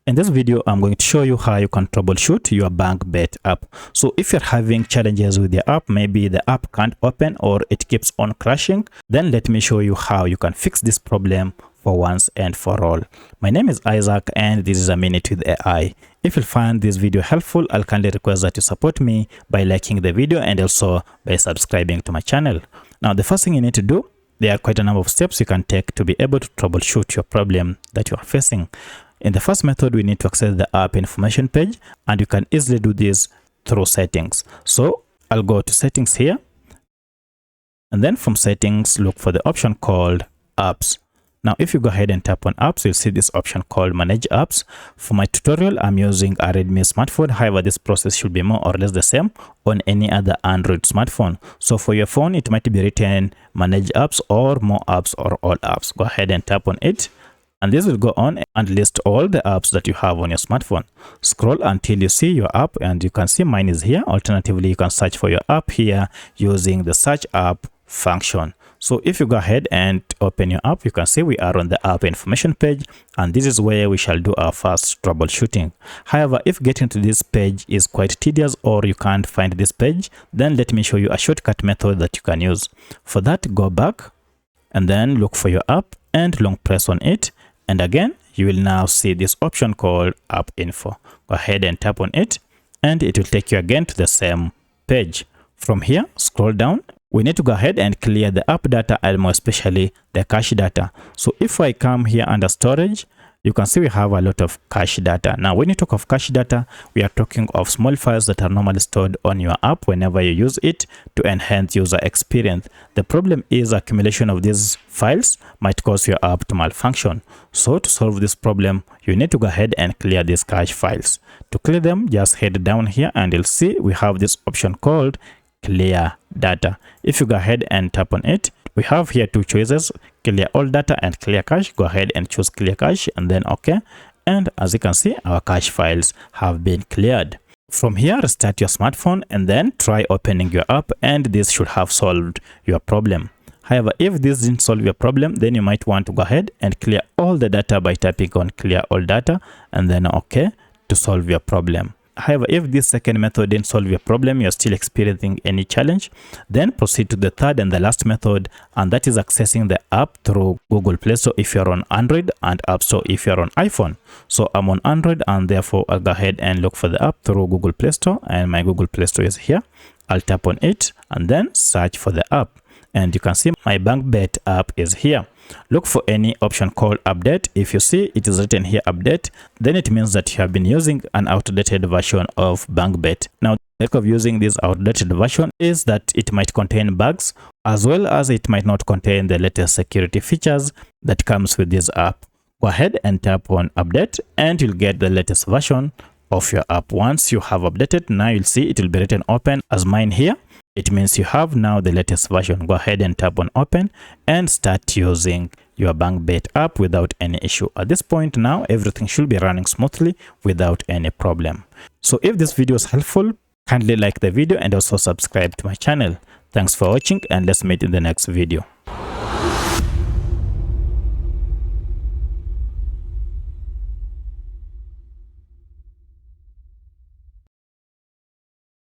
In this video, I'm going to show you how you can troubleshoot your BangBet app. So if you're having challenges with the app, maybe the app can't open or it keeps on crashing, then let me show you how you can fix this problem for once and for all. My name is Isaac and this is A Minute with AI. If you find this video helpful, I'll kindly request that you support me by liking the video and also by subscribing to my channel. Now, the first thing you need to do, there are quite a number of steps you can take to be able to troubleshoot your problem that you are facing. In the first method, we need to access the app information page, and you can easily do this through settings. So I'll go to settings here, and then from settings, look for the option called apps. Now, if you go ahead and tap on apps, you'll see this option called manage apps. For my tutorial, I'm using a Redmi smartphone. However, this process should be more or less the same on any other Android smartphone. So for your phone, it might be written manage apps or more apps or all apps. Go ahead and tap on it. And this will go on and list all the apps that you have on your smartphone. Scroll until you see your app, and you can see mine is here. Alternatively, you can search for your app here using the search app function. So if you go ahead and open your app, you can see we are on the app information page, and this is where we shall do our first troubleshooting. However, if getting to this page is quite tedious or you can't find this page, then let me show you a shortcut method that you can use. For that, go back and then look for your app and long press on it. And again, you will now see this option called app info. Go ahead and tap on it, and it will take you again to the same page. From here, scroll down. We need to go ahead and clear the app data, and more especially the cache data. So if I come here under storage, you can see we have a lot of cache data. Now, when you talk of cache data, we are talking of small files that are normally stored on your app whenever you use it to enhance user experience. The problem is accumulation of these files might cause your app to malfunction. So to solve this problem, you need to go ahead and clear these cache files. To clear them, just head down here and you'll see we have this option called clear data. If you go ahead and tap on it, we have here two choices: clear all data and clear cache. Go ahead and choose clear cache and then OK. And as you can see, our cache files have been cleared. From here, restart your smartphone and then try opening your app, and this should have solved your problem. However, if this didn't solve your problem, then you might want to go ahead and clear all the data by tapping on clear all data and then OK to solve your problem. However, if this second method didn't solve your problem, you're still experiencing any challenge, then proceed to the third and the last method, and that is accessing the app through Google Play Store if you're on Android, and App Store if you're on iPhone. So I'm on Android, and therefore I'll go ahead and look for the app through Google Play Store, and my Google Play Store is here. I'll tap on it and then search for the app, and you can see my BangBet app is here. Look for any option called update. If you see it is written here update, then it means that you have been using an outdated version of BangBet. Now, the risk of using this outdated version is that it might contain bugs, as well as it might not contain the latest security features that comes with this app. Go ahead and tap on update, and you'll get the latest version of your app. Once you have updated, now you'll see it will be written open as mine here. It means you have now the latest version. Go ahead and tap on open and start using your BangBet app without any issue. At this point now, everything should be running smoothly without any problem. So if this video is helpful, kindly like the video and also subscribe to my channel. Thanks for watching, and let's meet in the next video.